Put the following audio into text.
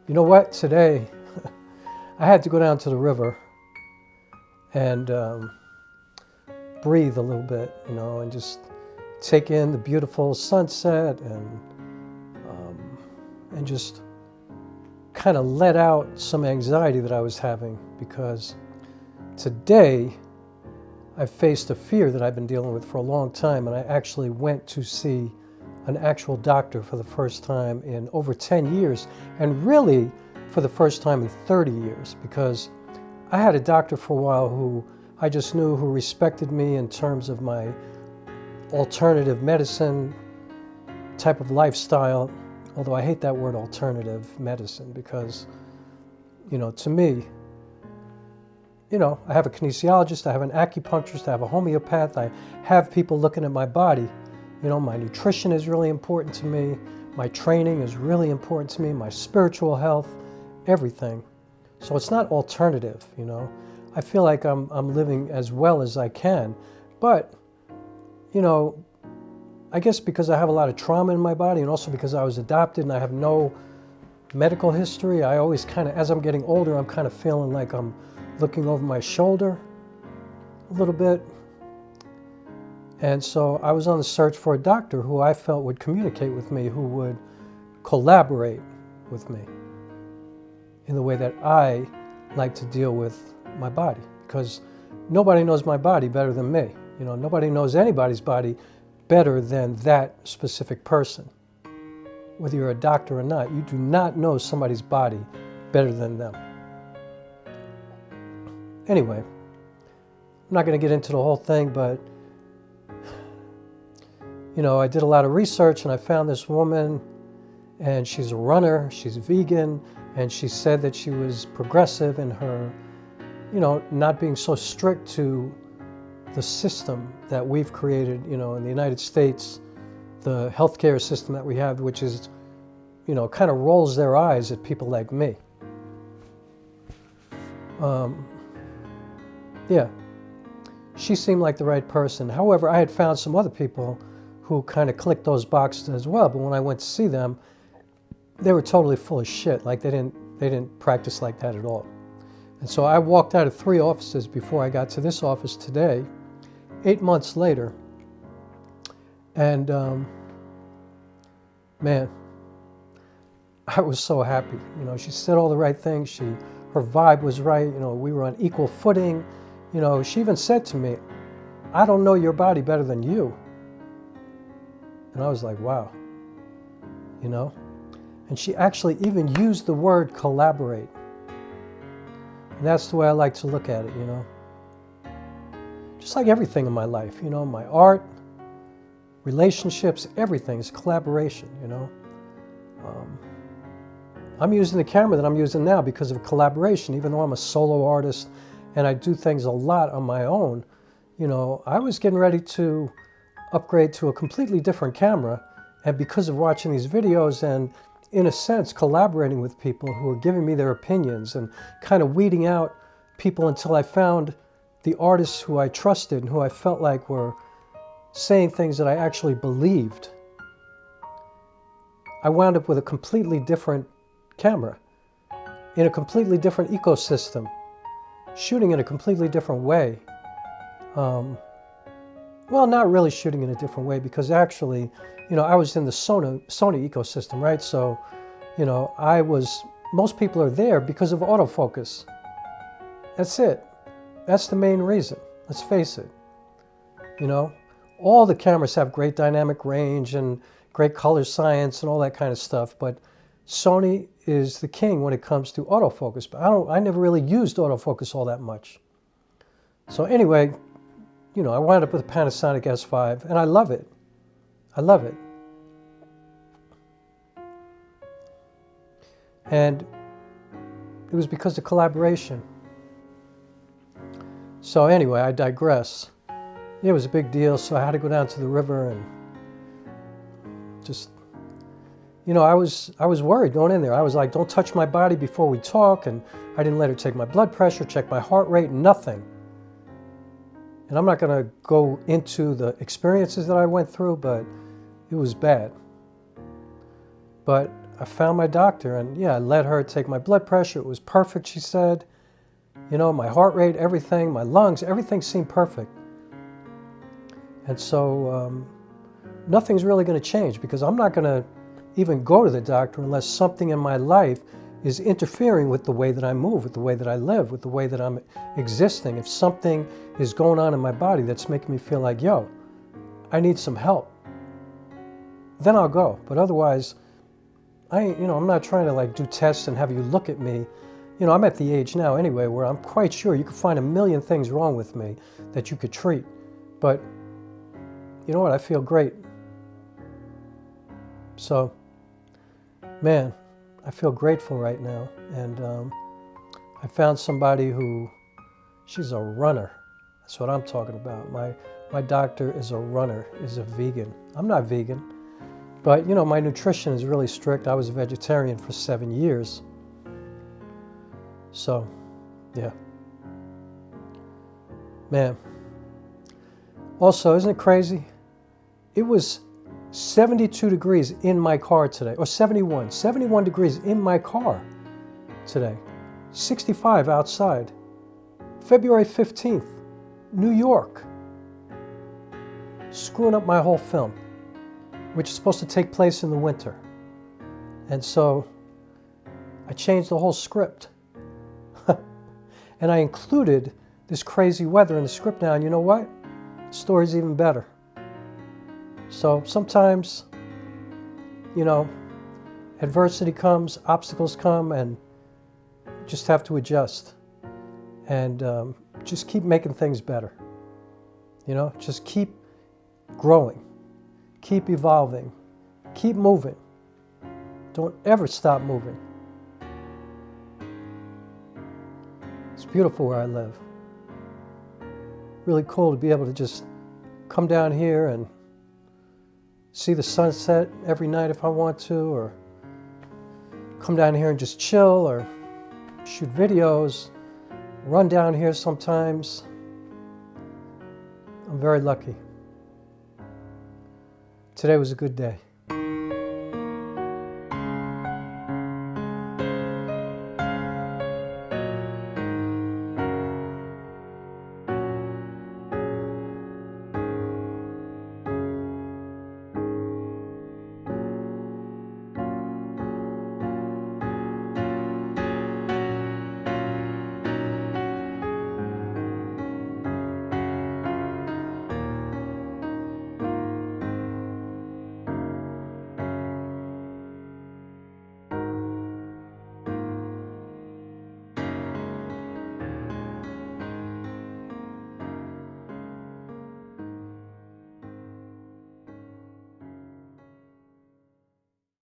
You know what? Today, I had to go down to the river and breathe a little bit, you know, and just take in the beautiful sunset and just kind of let out some anxiety that I was having, because today I faced a fear that I've been dealing with for a long time, and I actually went to see an actual doctor for the first time in over 10 years, and really for the first time in 30 years, because I had a doctor for a while who I just knew who respected me in terms of my alternative medicine type of lifestyle, although I hate that word alternative medicine, because, you know, to me, you know, I have a kinesiologist, I have an acupuncturist, I have a homeopath, I have people looking at my body. You know, my nutrition is really important to me, my training is really important to me, my spiritual health, everything. So it's not alternative, you know. I feel like I'm living as well as I can, but, you know, I guess because I have a lot of trauma in my body, and also because I was adopted and I have no medical history, I always kind of, as I'm getting older, I'm kind of feeling like I'm looking over my shoulder a little bit. And so I was on the search for a doctor who I felt would communicate with me, who would collaborate with me in the way that I like to deal with my body, because nobody knows my body better than me. You know, nobody knows anybody's body better than that specific person. Whether you're a doctor or not, you do not know somebody's body better than them. Anyway, I'm not going to get into the whole thing, but, you know, I did a lot of research and I found this woman, and she's a runner, she's vegan, and she said that she was progressive in her, you know, not being so strict to the system that we've created, you know, in the United States, the healthcare system that we have, which is, you know, kind of rolls their eyes at people like me. Yeah, she seemed like the right person. However, I had found some other people who kind of clicked those boxes as well, but when I went to see them, they were totally full of shit. Like they didn't practice like that at all. And so I walked out of 3 offices before I got to this office today, 8 months later, and man, I was so happy. You know, she said all the right things. Her vibe was right. You know, we were on equal footing. You know, she even said to me, "I don't know your body better than you." And I was like, wow, you know? And she actually even used the word collaborate. And that's the way I like to look at it, you know? Just like everything in my life, you know, my art, relationships, everything is collaboration, you know? I'm using the camera that I'm using now because of collaboration, even though I'm a solo artist and I do things a lot on my own. You know, I was getting ready to upgrade to a completely different camera, and because of watching these videos and, in a sense, collaborating with people who were giving me their opinions and kind of weeding out people until I found the artists who I trusted and who I felt like were saying things that I actually believed, I wound up with a completely different camera, in a completely different ecosystem, shooting in a completely different way. Well, not really shooting in a different way, because actually, you know, I was in the Sony ecosystem, right? So, you know, most people are there because of autofocus. That's it. That's the main reason. Let's face it. You know, all the cameras have great dynamic range and great color science and all that kind of stuff, but Sony is the king when it comes to autofocus. But I never really used autofocus all that much. So anyway, you know, I wound up with a Panasonic S5, and I love it. I love it. And it was because of collaboration. So anyway, I digress. It was a big deal, so I had to go down to the river and just, you know, I was worried going in there. I was like, don't touch my body before we talk, and I didn't let her take my blood pressure, check my heart rate, nothing. And I'm not going to go into the experiences that I went through, but it was bad. But I found my doctor, and yeah, I let her take my blood pressure. It was perfect, she said. You know, my heart rate, everything, my lungs, everything seemed perfect. And so nothing's really going to change, because I'm not going to even go to the doctor unless something in my life is interfering with the way that I move, with the way that I live, with the way that I'm existing. If something is going on in my body that's making me feel like, yo, I need some help, then I'll go. But otherwise, I'm not trying to like do tests and have you look at me. You know, I'm at the age now anyway where I'm quite sure you could find a million things wrong with me that you could treat. But you know what? I feel great. So, man, I feel grateful right now. And I found somebody who, she's a runner. That's what I'm talking about. My doctor is a runner, is a vegan. I'm not vegan, but you know, my nutrition is really strict. I was a vegetarian for 7 years. So, yeah. Man. Also, isn't it crazy? It was 72 degrees in my car today, or 71 degrees in my car today. 65 outside. February 15th, New York. Screwing up my whole film, which is supposed to take place in the winter. And so I changed the whole script. And I included this crazy weather in the script now, and you know what? The story's even better. So sometimes, you know, adversity comes, obstacles come, and you just have to adjust. And just keep making things better. You know, just keep growing, keep evolving, keep moving. Don't ever stop moving. It's beautiful where I live. Really cool to be able to just come down here and see the sunset every night if I want to, or come down here and just chill, or shoot videos, run down here sometimes. I'm very lucky. Today was a good day.